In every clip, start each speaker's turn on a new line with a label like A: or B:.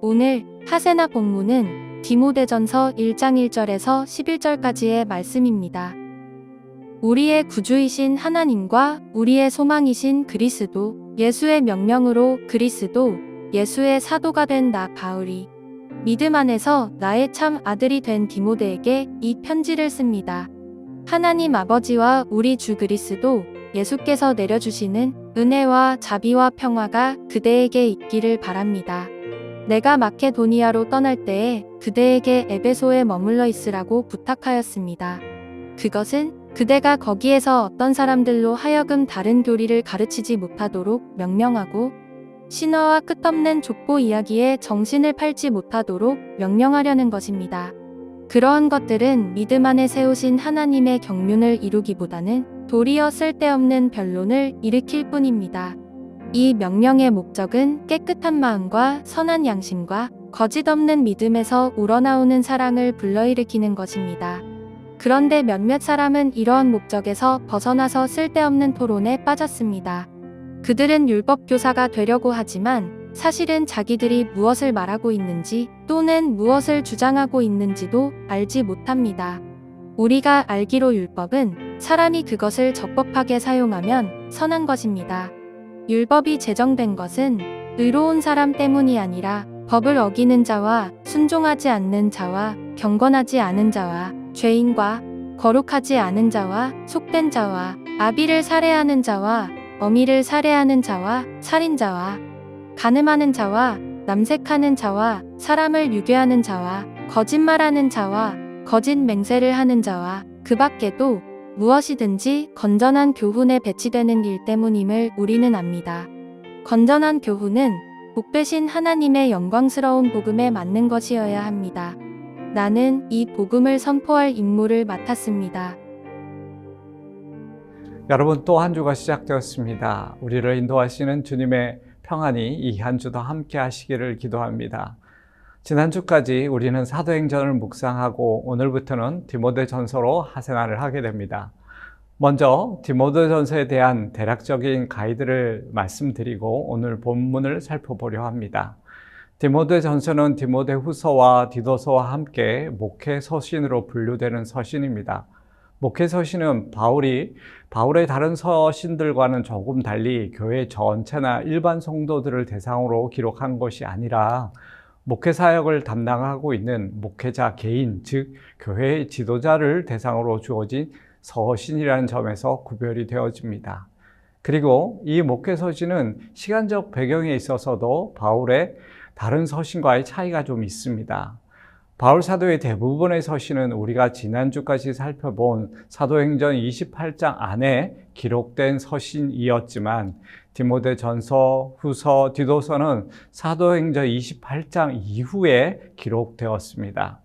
A: 오늘 하세나 본문은 디모데전서 1장 1절에서 11절까지의 말씀입니다. 우리의 구주이신 하나님과 우리의 소망이신 그리스도 예수의 명령으로 그리스도 예수의 사도가 된 나 바울이 믿음 안에서 나의 참 아들이 된 디모데에게 이 편지를 씁니다. 하나님 아버지와 우리 주 그리스도 예수께서 내려주시는 은혜와 자비와 평화가 그대에게 있기를 바랍니다. 내가 마케도니아로 떠날 때에 그대에게 에베소에 머물러 있으라고 부탁하였습니다. 그것은 그대가 거기에서 어떤 사람들로 하여금 다른 교리를 가르치지 못하도록 명령하고 신화와 끝없는 족보 이야기에 정신을 팔지 못하도록 명령하려는 것입니다. 그러한 것들은 믿음 안에 세우신 하나님의 경륜을 이루기보다는 도리어 쓸데없는 변론을 일으킬 뿐입니다. 이 명령의 목적은 깨끗한 마음과 선한 양심과 거짓 없는 믿음에서 우러나오는 사랑을 불러일으키는 것입니다. 그런데 몇몇 사람은 이러한 목적에서 벗어나서 쓸데없는 토론에 빠졌습니다. 그들은 율법 교사가 되려고 하지만 사실은 자기들이 무엇을 말하고 있는지 또는 무엇을 주장하고 있는지도 알지 못합니다. 우리가 알기로 율법은 사람이 그것을 적법하게 사용하면 선한 것입니다. 율법이 제정된 것은 의로운 사람 때문이 아니라 법을 어기는 자와 순종하지 않는 자와 경건하지 않은 자와 죄인과 거룩하지 않은 자와 속된 자와 아비를 살해하는 자와 어미를 살해하는 자와 살인자와 간음하는 자와 남색하는 자와 사람을 유괴하는 자와 거짓말하는 자와 거짓 맹세를 하는 자와 그 밖에도 무엇이든지 건전한 교훈에 배치되는 일 때문임을 우리는 압니다. 건전한 교훈은 복되신 하나님의 영광스러운 복음에 맞는 것이어야 합니다. 나는 이 복음을 선포할 임무를 맡았습니다.
B: 여러분, 또 한 주가 시작되었습니다. 우리를 인도하시는 주님의 평안이 이 한 주도 함께 하시기를 기도합니다. 지난주까지 우리는 사도행전을 묵상하고 오늘부터는 디모데전서로 하생활을 하게 됩니다. 먼저 디모데전서에 대한 대략적인 가이드를 말씀드리고 오늘 본문을 살펴보려 합니다. 디모데전서는 디모데후서와 디도서와 함께 목회 서신으로 분류되는 서신입니다. 목회 서신은 바울의 다른 서신들과는 조금 달리 교회 전체나 일반 성도들을 대상으로 기록한 것이 아니라 목회 사역을 담당하고 있는 목회자 개인, 즉 교회의 지도자를 대상으로 주어진 서신이라는 점에서 구별이 되어집니다. 그리고 이 목회 서신은 시간적 배경에 있어서도 바울의 다른 서신과의 차이가 좀 있습니다. 바울 사도의 대부분의 서신은 우리가 지난주까지 살펴본 사도행전 28장 안에 기록된 서신이었지만 디모데전서, 후서, 디도서는 사도행전 28장 이후에 기록되었습니다.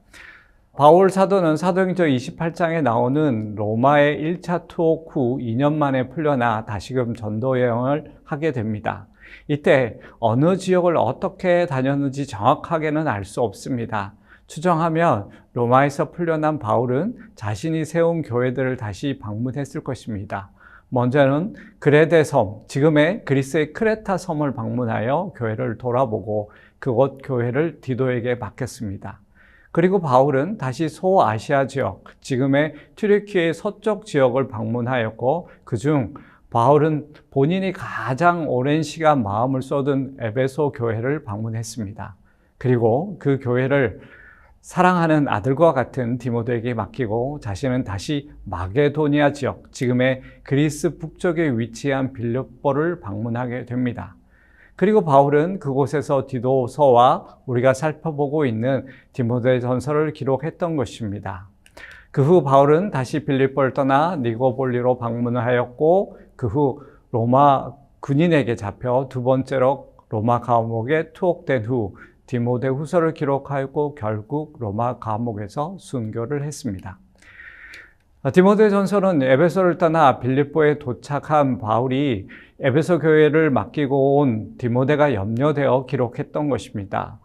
B: 바울 사도는 사도행전 28장에 나오는 로마의 1차 투옥 후 2년 만에 풀려나 다시금 전도 여행을 하게 됩니다. 이때 어느 지역을 어떻게 다녔는지 정확하게는 알 수 없습니다. 추정하면 로마에서 풀려난 바울은 자신이 세운 교회들을 다시 방문했을 것입니다. 먼저는 그레데 섬, 지금의 그리스의 크레타 섬을 방문하여 교회를 돌아보고 그곳 교회를 디도에게 맡겼습니다. 그리고 바울은 다시 소아시아 지역, 지금의 튀르키예의 서쪽 지역을 방문하였고 그중 바울은 본인이 가장 오랜 시간 마음을 쏟은 에베소 교회를 방문했습니다. 그리고 그 교회를 사랑하는 아들과 같은 디모데에게 맡기고 자신은 다시 마게도니아 지역, 지금의 그리스 북쪽에 위치한 빌립보를 방문하게 됩니다. 그리고 바울은 그곳에서 디도서와 우리가 살펴보고 있는 디모데전서를 기록했던 것입니다. 그 후 바울은 다시 빌립보를 떠나 니고볼리로 방문하였고 그 후 로마 군인에게 잡혀 두 번째로 로마 감옥에 투옥된 후 디모데후서를 기록하였고 결국 로마 감옥에서 순교를 했습니다. 디모데전서는 에베소를 떠나 빌립보에 도착한 바울이 에베소 교회를 맡기고 온 디모데가 염려되어 기록했던 것입니다.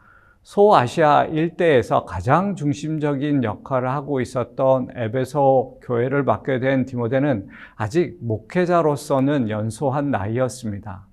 B: 소아시아 일대에서 가장 중심적인 역할을 하고 있었던 에베소 교회를 맡게 된 디모데는 아직 목회자로서는 연소한 나이였습니다.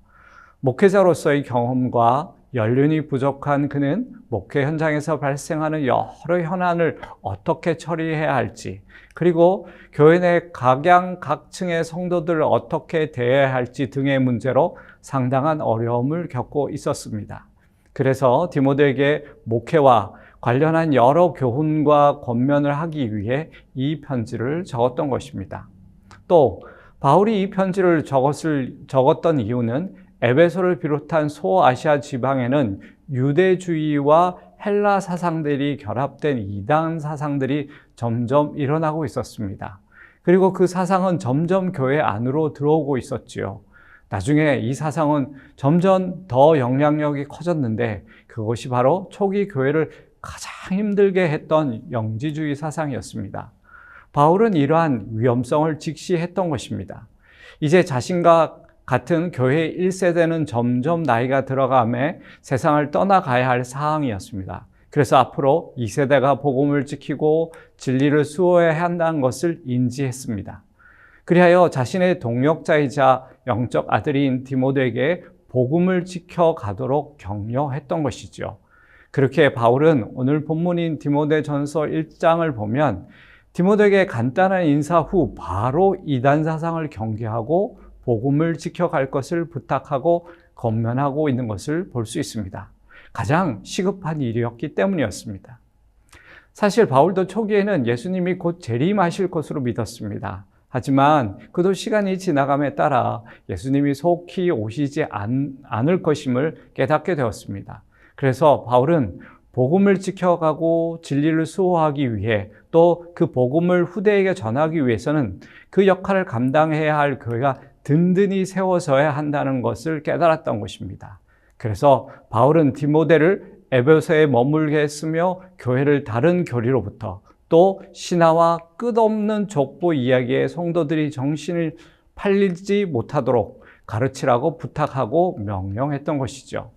B: 목회자로서의 경험과 연륜이 부족한 그는 목회 현장에서 발생하는 여러 현안을 어떻게 처리해야 할지, 그리고 교회 내 각양각층의 성도들을 어떻게 대해야 할지 등의 문제로 상당한 어려움을 겪고 있었습니다. 그래서 디모데에게 목회와 관련한 여러 교훈과 권면을 하기 위해 이 편지를 적었던 것입니다. 또 바울이 이 편지를 적었던 이유는 에베소를 비롯한 소아시아 지방에는 유대주의와 헬라 사상들이 결합된 이단 사상들이 점점 일어나고 있었습니다. 그리고 그 사상은 점점 교회 안으로 들어오고 있었지요. 나중에 이 사상은 점점 더 영향력이 커졌는데 그것이 바로 초기 교회를 가장 힘들게 했던 영지주의 사상이었습니다. 바울은 이러한 위험성을 직시했던 것입니다. 이제 자신과 같은 교회 1세대는 점점 나이가 들어가며 세상을 떠나가야 할 상황이었습니다. 그래서 앞으로 2세대가 복음을 지키고 진리를 수호해야 한다는 것을 인지했습니다. 그리하여 자신의 동역자이자 영적 아들인 디모데에게 복음을 지켜가도록 격려했던 것이죠. 그렇게 바울은 오늘 본문인 디모데전서 1장을 보면 디모데에게 간단한 인사 후 바로 이단 사상을 경계하고 복음을 지켜갈 것을 부탁하고 권면하고 있는 것을 볼 수 있습니다. 가장 시급한 일이었기 때문이었습니다. 사실 바울도 초기에는 예수님이 곧 재림하실 것으로 믿었습니다. 하지만 그도 시간이 지나감에 따라 예수님이 속히 오시지 않을 것임을 깨닫게 되었습니다. 그래서 바울은 복음을 지켜가고 진리를 수호하기 위해 또 그 복음을 후대에게 전하기 위해서는 그 역할을 감당해야 할 교회가 든든히 세워져야 한다는 것을 깨달았던 것입니다. 그래서 바울은 디모데를 에베소에 머물게 했으며 교회를 다른 교리로부터 또 신화와 끝없는 족보 이야기에 성도들이 정신을 팔리지 못하도록 가르치라고 부탁하고 명령했던 것이죠.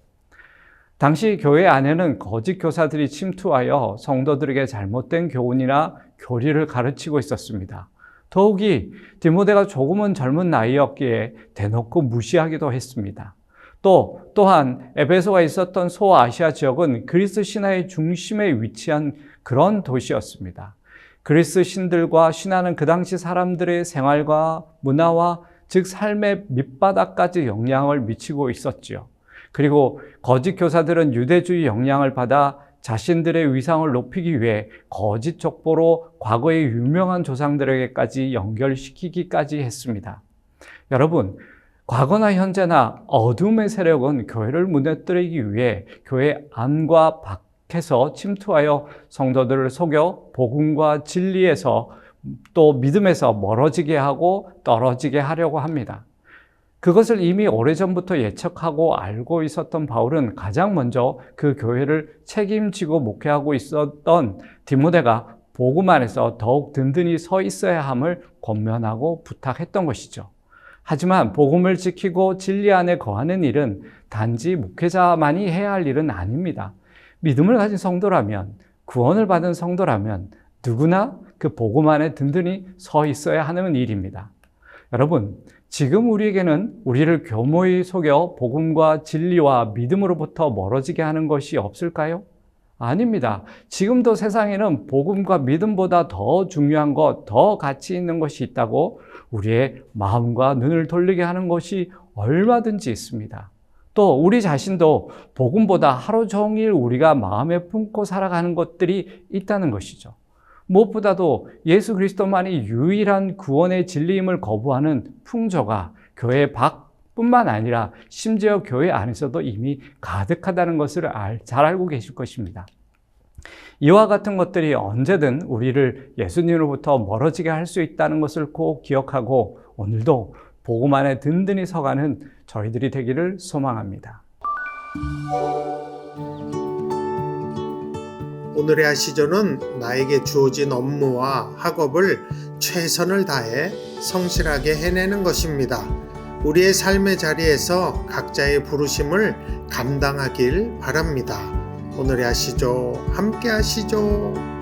B: 당시 교회 안에는 거짓 교사들이 침투하여 성도들에게 잘못된 교훈이나 교리를 가르치고 있었습니다. 더욱이 디모데가 조금은 젊은 나이였기에 대놓고 무시하기도 했습니다. 또한 에베소가 있었던 소아시아 지역은 그리스 신화의 중심에 위치한 그런 도시였습니다. 그리스 신들과 신화는 그 당시 사람들의 생활과 문화와 즉 삶의 밑바닥까지 영향을 미치고 있었지요. 그리고 거짓 교사들은 유대주의 영향을 받아 자신들의 위상을 높이기 위해 거짓 족보로 과거의 유명한 조상들에게까지 연결시키기까지 했습니다. 여러분, 과거나 현재나 어둠의 세력은 교회를 무너뜨리기 위해 교회 안과 밖에서 침투하여 성도들을 속여 복음과 진리에서 또 믿음에서 멀어지게 하고 떨어지게 하려고 합니다. 그것을 이미 오래전부터 예측하고 알고 있었던 바울은 가장 먼저 그 교회를 책임지고 목회하고 있었던 디모데가 복음 안에서 더욱 든든히 서 있어야 함을 권면하고 부탁했던 것이죠. 하지만 복음을 지키고 진리 안에 거하는 일은 단지 목회자만이 해야 할 일은 아닙니다. 믿음을 가진 성도라면, 구원을 받은 성도라면 누구나 그 복음 안에 든든히 서 있어야 하는 일입니다. 여러분, 지금 우리에게는 우리를 교모히 속여 복음과 진리와 믿음으로부터 멀어지게 하는 것이 없을까요? 아닙니다. 지금도 세상에는 복음과 믿음보다 더 중요한 것, 더 가치 있는 것이 있다고 우리의 마음과 눈을 돌리게 하는 것이 얼마든지 있습니다. 또 우리 자신도 복음보다 하루 종일 우리가 마음에 품고 살아가는 것들이 있다는 것이죠. 무엇보다도 예수 그리스도만이 유일한 구원의 진리임을 거부하는 풍조가 교회 밖뿐만 아니라 심지어 교회 안에서도 이미 가득하다는 것을 잘 알고 계실 것입니다. 이와 같은 것들이 언제든 우리를 예수님으로부터 멀어지게 할 수 있다는 것을 꼭 기억하고 오늘도 복음 안에 든든히 서가는 저희들이 되기를 소망합니다.
C: 오늘의 아시전은 나에게 주어진 업무와 학업을 최선을 다해 성실하게 해내는 것입니다. 우리의 삶의 자리에서 각자의 부르심을 감당하길 바랍니다. 오늘의 하시죠. 함께 하시죠.